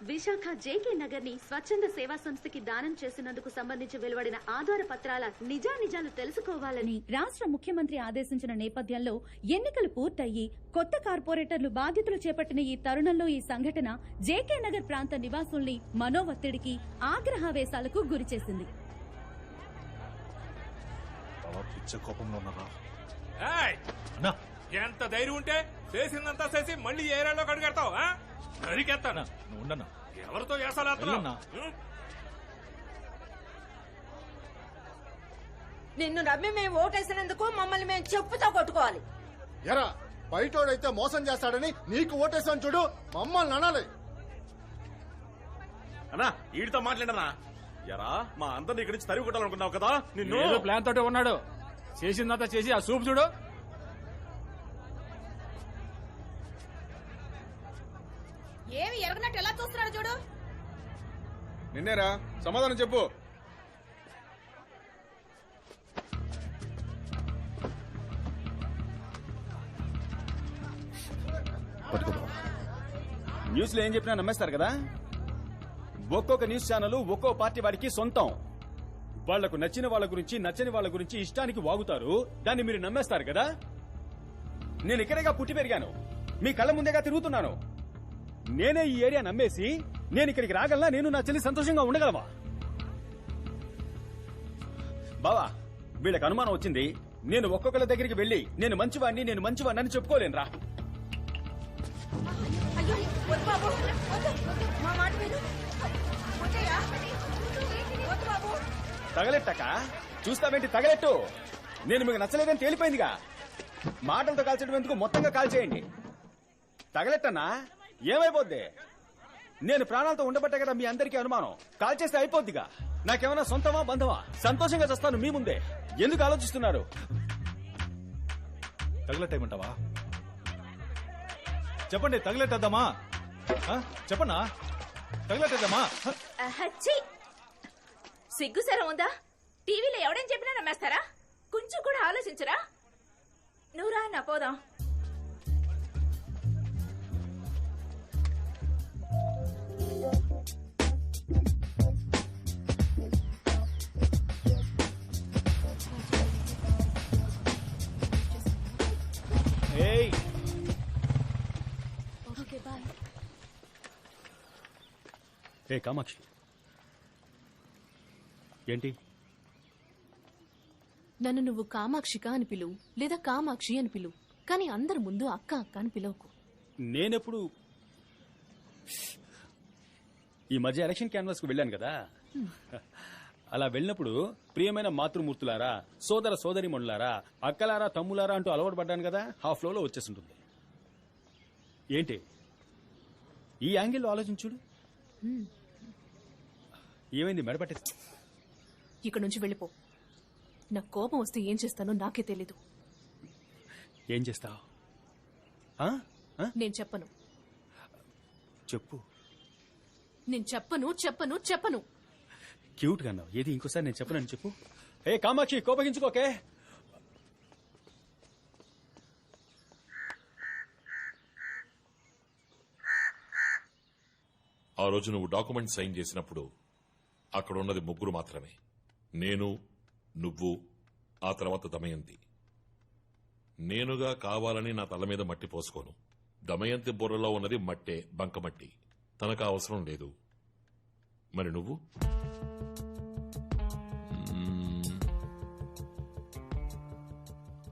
Visakha JK Nagar ని స్వచ్ఛంద సేవా సంస్థకి దానం చేసినందుకు సంబంధించి వెలువడిన ఆధార పత్రాల నిజానిజాలు తెలుసుకోవాలని రాష్ట్ర ముఖ్యమంత్రి ఆదేశించిన నేపథ్యంలో ఎన్నికలు పూర్తయ్యి కొత్త కార్పొరేటర్లు బాధ్యతలు చేపట్టిన ఈ తరుణంలో ఈ సంఘటన జేకే నగర్ ప్రాంత నివాసుల్ని మనోవత్తిడికి ఆగ్రహావేశాలకు గురిచేసింది. ఎంత ధైర్యం ఉంటే చేసిందంతా చేసి మళ్ళీ ఏరియాలో కడుగెడతావు? నరికేస్తానా? ఎవరితో చేస్తానా? నిన్ను నమ్మి మేము ఓటేసినందుకు మమ్మల్ని మేము చెప్పుతో కొట్టుకోవాలి. ఎరా బయటోడైతే మోసం చేస్తాడని నీకు ఓటేసాను చూడు, మమ్మల్ని అనాలి. అన్నా వీడితో మాట్లాడనా? ఎరా మా అందరిని ఇక్కడి నుంచి తరిగి కొట్టాలనుకున్నావు కదా, నిన్ను ప్లాన్ తోటి ఉన్నాడు. చేసిందంతా చేసి ఆ సూప్ చూడు. ఏమి ఎరగనట్టు ఎలా చూస్తున్నాడు చూడు. నిన్నేరా, సమాధానం చెప్పు. న్యూస్ లో ఏం చెప్పినా నమ్మేస్తారు కదా. ఒక్కొక్క న్యూస్ ఛానల్ ఒక్కో పార్టీ వారికి సొంతం. వాళ్లకు నచ్చిన వాళ్ళ గురించి నచ్చని వాళ్ళ గురించి ఇష్టానికి వాగుతారు, దాన్ని మీరు నమ్మేస్తారు కదా. నేను ఇక్కడేగా పుట్టి పెరిగాను, మీ కళ్ళ ముందేగా తిరుగుతున్నాను. నేనే ఈ ఏరియా నమ్మేసి నేను ఇక్కడికి రాగలనా? నేను నా చెల్లి సంతోషంగా ఉండగలవా? బావా వీళ్ళకి అనుమానం వచ్చింది. నేను ఒక్కొక్కరి దగ్గరికి వెళ్లి నేను మంచివాడిని అని చెప్పుకోలేనురా. తగలెట్టక చూస్తావేంటి? తగలెట్టు. నేను మీకు నచ్చలేదని తేలిపోయిందిగా. మాటలతో కాల్చడం ఎందుకు, మొత్తంగా కాల్చేయండి. తగలెట్టనా ఏమైపోద్ది? నేను ప్రాణాలతో ఉండబట్టే కదా మీ అందరికీ అనుమానం. కాల్చేస్తే అయిపోద్దిగా. నాకేమైనా సొంతమా బంధమా? సంతోషంగా చేస్తాను మీ ముందే. ఎందుకు ఆలోచిస్తున్నారు? తగలెట్టేయమంటావా? చెప్పండి, తగలెట్టేద్దామా? చెప్పన్నా, తగలెట్టేద్దామా? సిగ్గుసరం ఉందా? టీవీలో ఎవడేం చెప్పినా నమ్మేస్తారా? కొంచెం కూడా ఆలోచించరా? నువ్వురా నా పోదాం. ఏ కామాక్షి, ఏంటి? నన్ను నువ్వు కామాక్షిక అని పిలువు, లేదా కామాక్షి అని పిలువు, కానీ అందరి ముందు అక్క అక్క అని పిలవకు. నేనెప్పుడు ఈ మధ్య ఎలక్షన్ క్యాన్వాస్ కు వెళ్ళాను కదా. అలా వెళ్ళినప్పుడు ప్రియమైన మాతృమూర్తులారా, సోదర సోదరిమణులారా, అక్కలారా, తమ్ములారా అంటూ అలవాటు పడ్డాను కదా. హాఫ్ ఫ్లోలో వచ్చేసింటుంది. ఏంటి ఈ యాంగిల్లో ఆలోచించుడు? ఏమైంది? మెడపట్టే ఇక్కడ నుంచి వెళ్ళిపో. నా కోపం వస్తే ఏం చేస్తానో నాకే తెలీదు. ఏం చేస్తావు? నేను చెప్పను. చెప్పు. నేను చెప్పను చెప్పను చెప్పను. క్యూట్ గా అన్నావు. ఏది ఇంకోసారి నేను చెప్పనని చెప్పు. ఏ కామాక్షి, కోపగించుకోకే. ఆ రోజు నువ్వు డాక్యుమెంట్ సైన్ చేసినప్పుడు అక్కడ ఉన్నది ముగ్గురు మాత్రమే. నేను, నువ్వు, ఆ తర్వాత దమయంతి. నేనుగా కావాలని నా తల మీద మట్టి పోసుకోను. దమయంతి బుర్రలో ఉన్నది మట్టే, బంకమట్టి. తనకు అవసరం లేదు. మరి నువ్వు?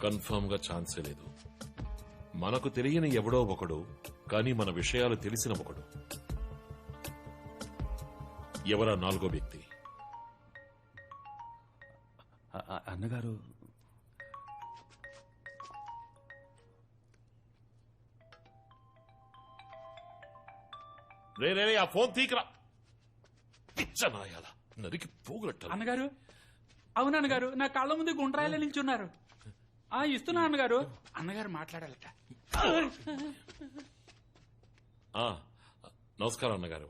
కన్ఫర్మ్ గా ఛాన్సే లేదు. మనకు తెలియని ఎవడో ఒకడు, కానీ మన విషయాలు తెలిసిన ఒకడు. ఎవరా నాలుగో వ్యక్తి? అన్నగారు రే ఆ ఫోన్ తీకరా. పిచ్చనాయాల నరికి పోగులట్ట. అన్నగారు, అవునన్నగారు, నా కళ్ళ ముందు గుండ్రాయిలో నిల్చున్నారు. ఇస్తున్నా అన్నగారు. అన్నగారు మాట్లాడాలట. నమస్కారం అన్నగారు.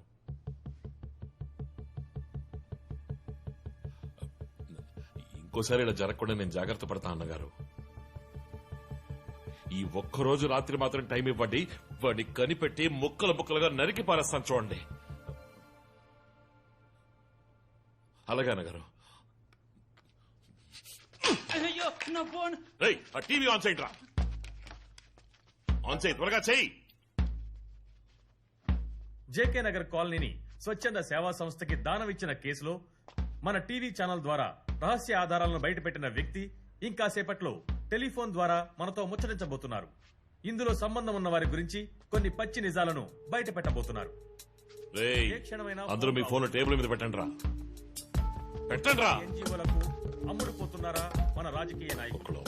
ఇంకోసారి ఇలా జరగకుండా నేను జాగ్రత్త పడతా అన్నగారు. ఈ ఒక్కరోజు రాత్రి మాత్రం టైం ఇవ్వండి. వాడిని కనిపెట్టి ముక్కలు ముక్కలుగా నరికి పారేస్తాను చూడండి. అలాగే అన్నగారు. అయ్యో నా ఫోన్. రేయ్, ఆ టీవీ ఆన్ చేయండి రా. ఆన్ చేయి, త్వరగా చెయ్యి. జేకే నగర్ కాలనీని స్వచ్ఛంద సేవా సంస్థకి దానం ఇచ్చిన కేసులో మన టీవీ ఛానల్ ద్వారా రహస్య ఆధారాలను బయటపెట్టిన వ్యక్తి ఇంకా సేపట్లో టెలిఫోన్ ద్వారా మనతో ముచ్చటించబోతున్నారు. ఇందులో సంబంధం ఉన్న వారి గురించి కొన్ని పచ్చి నిజాలను బయట పెట్టబోతున్నారు. రేయ్, అందరూ మీ ఫోన్ టేబుల్ మీద పెట్టండి రా. పెట్టండి రా. ఎన్జీఓలకు అమ్ముడుపోతున్నారా మన రాజకీయ నాయకులు?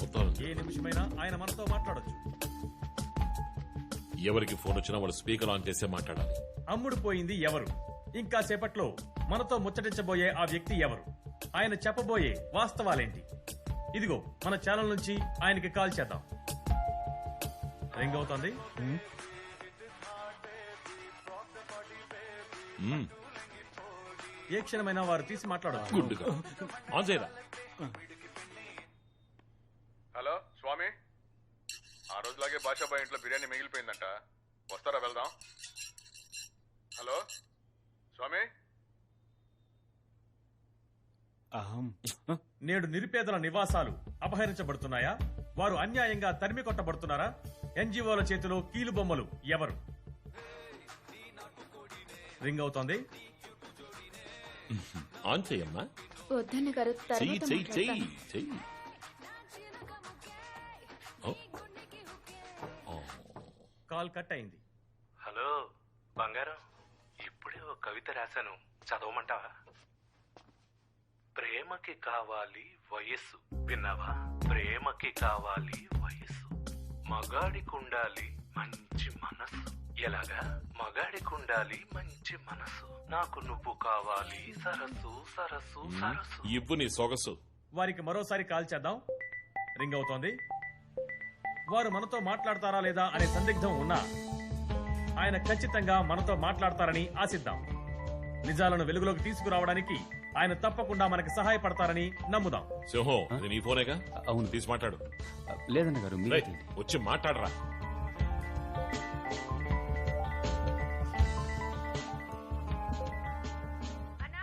ఏ నిమిషమైనా ఆయన మనతో మాట్లాడొచ్చు. ఎవరికి ఫోన్ వచ్చినా వాళ్ళు స్పీకర్ ఆన్ చేసే మాట్లాడాలి. అమ్ముడుపోయింది ఎవరు? ఇంకా సేపట్లో మనతో ముచ్చటించబోయే ఆ వ్యక్తి ఎవరు? ఆయన చెప్పబోయే వాస్తవాలేంటి? ఇదిగో మన ఛానల్ నుంచి ఆయనకి కాల్ చేద్దాం. రింగ్ అవుతోంది. ఏ క్షణమైనా వారు తీసి మాట్లాడవచ్చు. గుడ్డుగా ఆన్ చేయరా. హలో స్వామి, ఆ రోజులాగే బాషాబాయ్ ఇంట్లో బిర్యానీ మిగిలిపోయిందంట, వస్తారా వెళ్దాం? హలో స్వామి. నేడు నిరుపేదల నివాసాలు అపహరించబడుతున్నాయా? వారు అన్యాయంగా తరిమి కొట్టబడుతున్నారా? ఎన్జీఓల చేతిలో కీలు బొమ్మలు ఎవరు? రింగ్ అవుతోంది. ఆన్ చెయ్యమ్మా. వద్దన్న గారు చెయ్యి చెయ్యి చెయ్యి చెయ్యి. కాల్ కట్ అయింది. హలో బంగారం, ఇప్పుడే ఒక కవిత రాశాను, చదవమంటావా? ప్రేమకి కావాలి వయస్సు, విన్నావా? ప్రేమకి కావాలి వయస్సు, మగాడికుండాలి మంచి మనసు. ఎలాగా? మగాడికుండాలి మంచి మనసు, నాకు నువ్వు కావాలి సరస్సు సరస్సు సరస్సు. ఇవ్వు నీ సొగసు. వారికి మరోసారి కాల్ చేద్దాం. రింగ్ అవుతోంది. వారు మనతో మాట్లాడతారా లేదా అనే సందిగ్ధం ఉన్నా ఆయన ఖచ్చితంగా మనతో మాట్లాడతారని ఆశిద్దాం. నిజాలను వెలుగులోకి తీసుకురావడానికి ఆయన తప్పకుండా మనకి సహాయపడతారని నమ్ముదాం. సింహం, ఇది నీ ఫోనేగా? అవును, తీసి మాట్లాడు. లేదన్న గారు, వచ్చి మాట్లాడరా.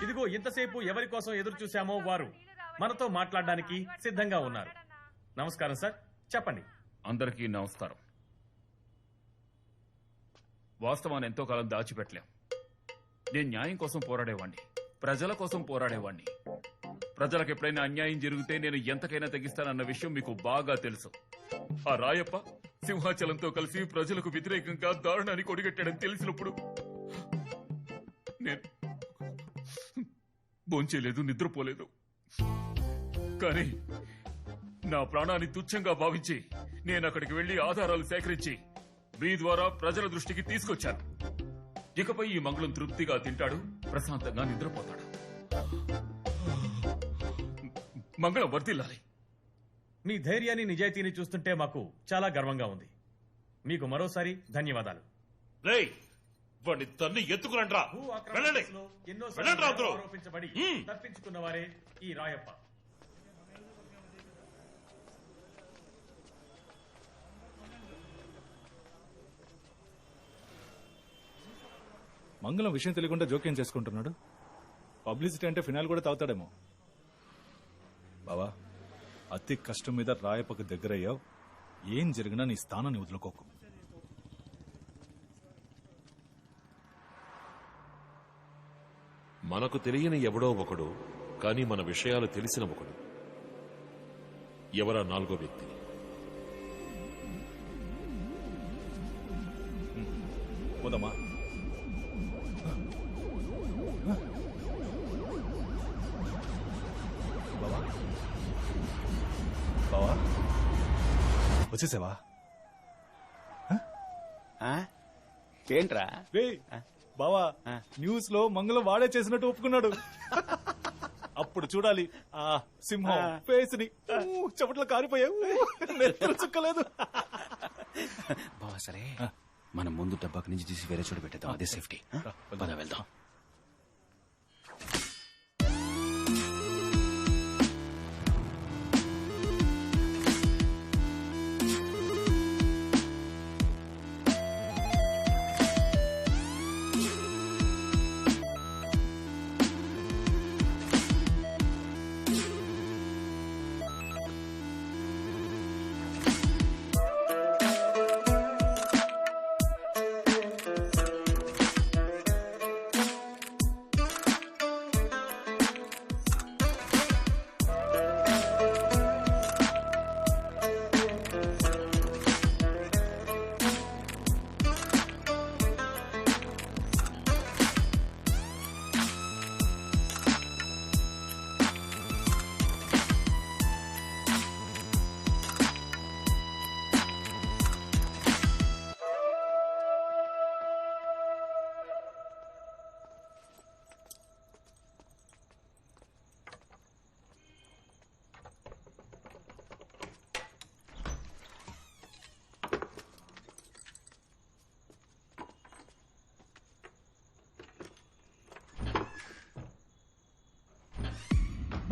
ఇదిగో ఇంతసేపు ఎవరి కోసం ఎదురు చూశామో వారు మనతో మాట్లాడడానికి సిద్ధంగా ఉన్నారు. నమస్కారం సార్, చెప్పండి. అందరికీ నమస్కారం. వాస్తవాన్ని ఎంతో కాలం దాచిపెట్టలేం. నేను న్యాయం కోసం పోరాడేవాణ్ణి, ప్రజల కోసం పోరాడేవాణ్ణి. ప్రజలకు ఎప్పుడైనా అన్యాయం జరిగితే నేను ఎంతకైనా తగ్గిస్తానన్న విషయం మీకు బాగా తెలుసు. ఆ రాయప్ప సింహాచలంతో కలిసి ప్రజలకు వ్యతిరేకంగా దారుణాన్ని కొడిగట్టాడని తెలిసినప్పుడు నేను భోంచేయలేదు, నిద్రపోలేదు. కానీ నా ప్రాణాన్ని తుచ్చంగా భావించి నేను అక్కడికి వెళ్లి ఆధారాలు సేకరించి మీ ద్వారా ప్రజల దృష్టికి తీసుకొచ్చాను. ఇకపై ఈ మంగళం తృప్తిగా తింటాడు, ప్రశాంతంగా నిద్రపోతాడు. మంగళం వర్ధిల్లాలి. మీ ధైర్యాన్ని నిజాయితీని చూస్తుంటే మాకు చాలా గర్వంగా ఉంది. మీకు మరోసారి ధన్యవాదాలు. వాడిని తన్ని ఎత్తుకురండ్రా. ఎన్నోసార్లు ఆరోపించబడి తప్పించుకున్న వారే ఈ రాయప్ప. మంగళం విషయం తెలియకుండా జోక్యం చేసుకుంటున్నాడు. పబ్లిసిటీ అంటే ఫినాల్ కూడా తాగుతాడేమో. బావా, అతి కష్టం మీద రాయప్పకు దగ్గరయ్యావు. ఏం జరిగినా నీ స్థానాన్ని వదులుకోకు. మనకు తెలియని ఎవడో ఒకడు, కానీ మన విషయాలు తెలిసిన ఒకడు. ఎవరా నాలుగో వ్యక్తి? పోదామా? బావా, బావా వచ్చేసావా? ఏంట్రా బావా, న్యూస్ లో మంగళం వాడే చేసినట్టు ఒప్పుకున్నాడు. అప్పుడు చూడాలి ఆ సింహం ఫేస్ ని. చెమట్లో కారిపోయావు, నెత్తరు చుక్కలేదు. బావా సరే, మనం ముందు డబ్బాకి నుంచి తీసి వేరే చోట పెట్టేద్దాం, అదే సేఫ్టీ. పద వెళ్దాం.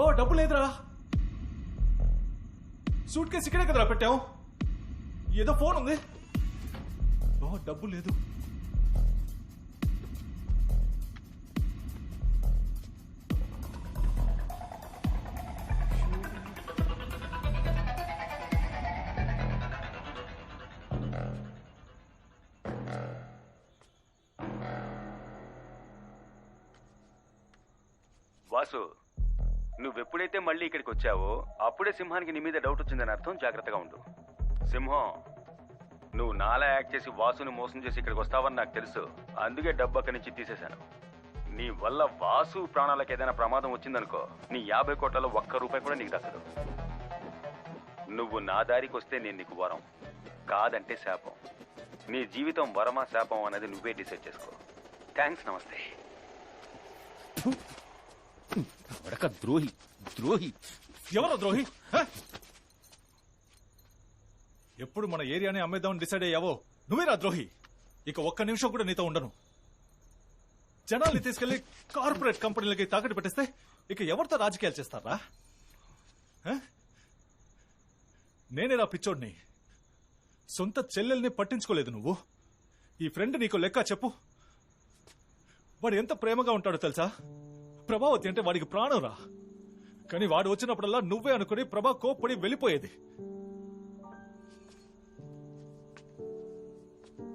బావ డబ్బు లేదురా. సూట్ కేసు ఇక్కడే కదరా పెట్టాం. ఏదో ఫోన్ ఉంది. బావ డబ్బు లేదు. వాసు, నువ్వెప్పుడైతే మళ్ళీ ఇక్కడికి వచ్చావో అప్పుడే సింహానికి నీ మీద డౌట్ వచ్చిందని అర్థం. జాగ్రత్తగా ఉండు. సింహం, నువ్వు నాలా యాక్ట్ చేసి వాసుని మోసం చేసి ఇక్కడికి వస్తావని నాకు తెలుసు. అందుకే డబ్బు అక్కడి నుంచి తీసేశాను. నీ వల్ల వాసు ప్రాణాలకు ఏదైనా ప్రమాదం వచ్చిందనుకో, నీ 50 కోట్లలో ₹1 కూడా నీకు దక్కదు. నువ్వు నా దారికి వస్తే నేను నీకు వరం, కాదంటే శాపం. నీ జీవితం వరమా శాపం అనేది నువ్వే డిసైడ్ చేసుకో. థ్యాంక్స్, నమస్తే. ద్రోహి ద్రోహి ఎవరో ద్రోహి? ఎప్పుడు మన ఏరియాని అమ్మేద్దామని డిసైడ్ అయ్యావో నువ్వేరా ద్రోహి. ఇక ఒక్క నిమిషం కూడా నీతో ఉండను. జనాల్ని తీసుకెళ్లి కార్పొరేట్ కంపెనీలకి తాకట్టు పెట్టేస్తే ఇక ఎవరితో రాజకీయాలు చేస్తారా? నేనేరా పిచ్చోడ్ని. సొంత చెల్లెల్ని పట్టించుకోలేదు నువ్వు. ఈ ఫ్రెండ్ నీకు లెక్క చెప్పు. వాడు ఎంత ప్రేమగా ఉంటాడో తెలుసా? ప్రభావతి అంటే వాడికి ప్రాణం రా. కానీ వాడు వచ్చినప్పుడల్లా నువ్వే అనుకుని ప్రభా కోప్పడి వెళ్ళిపోయేది.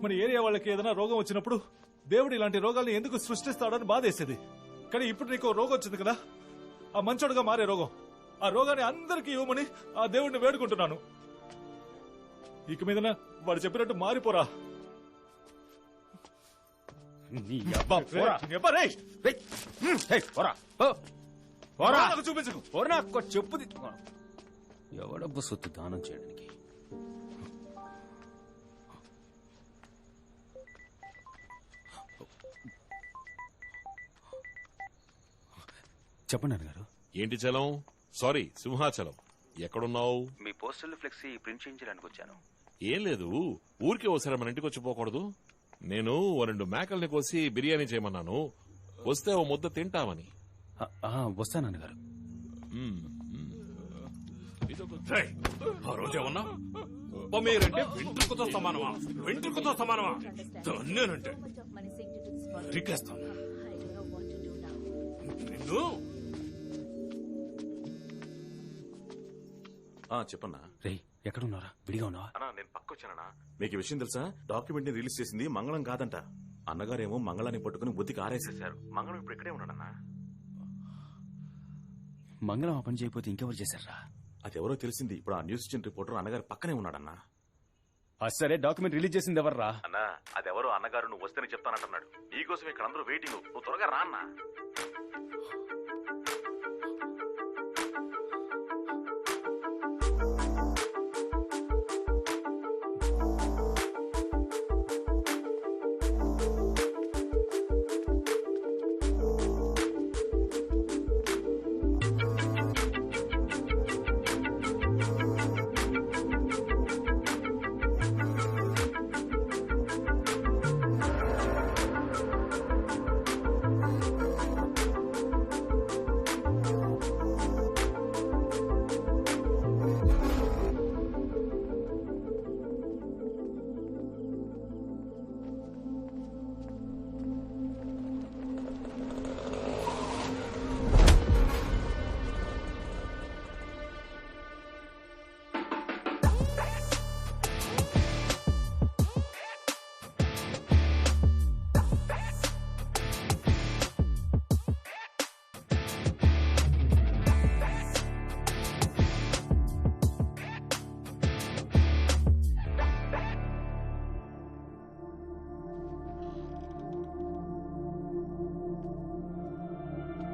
మన ఏరియా వాళ్ళకి ఏదైనా రోగం వచ్చినప్పుడు దేవుడు ఇలాంటి రోగాల్ని ఎందుకు సృష్టిస్తాడని బాధేసేది. కానీ ఇప్పుడు నీకు రోగం వచ్చింది కదా, ఆ మంచోడుగా మారే రోగం. ఆ రోగాన్ని అందరికీ ఇవ్వమని ఆ దేవుడిని వేడుకుంటున్నాను. ఇక మీద వాడు చెప్పినట్టు మారిపోరా. చూపించకు. చెప్పు. ఎవడబ్బు సొత్తు దానం చేయడానికి? చెప్పండి అన్నగారు. ఏంటి చలం? సారీ, సింహాచలం. ఎక్కడున్నావు? మీ పోస్టల్ ఫ్లెక్సీ ప్రింట్ చేయించడానికి వచ్చాను. ఏం లేదు, ఊరికే ఒకసారి మన ఇంటికి వచ్చి పోకూడదు? నేను 2 మేకల్ని కోసి బిర్యానీ చేయమన్నాను. వస్తే ఓ ముద్ద తింటామని. వస్తానన్నగారు. ఆ రోజేమన్నా మీరంటే వెంట్రుకతో సమానమా? వెంట్రుకతో సమానమా? నేనంటే రికేస్తాను నిన్ను. చెప్పన్నా. రే, ఎక్కడున్నారా? విడిగా ఉన్నావా? అన్నా, నేను పక్కొచ్చానన్నా. మీకు ఈ విషయం తెలుసా? డాక్యుమెంట్ ని రిలీజ్ చేసింది మంగళం కాదంట. అన్నగారేమో మంగళాన్ని పట్టుకుని బుద్ధికి ఆరేసేశారు. మంగళం ఇప్పుడు ఇక్కడే ఉన్నాడన్నా. మంగళం ఆ పని చేయకపోతే ఇంకెవరు చేశారా? అదెవరో తెలిసింది. ఇప్పుడు ఆ న్యూస్ ఇచ్చిన రిపోర్టర్ అన్నగారి పక్కనే ఉన్నాడన్నా. సరే, డాక్యుమెంట్ రిలీజ్ చేసింది ఎవర్రా? అన్నా, అదెవరో అన్నగారు నువ్వు వస్తేనే చెప్తానంటున్నాడు. నీకోసం ఇక్కడ అందరూ వెయిటింగ్. నువ్వు త్వరగా రా అన్నా.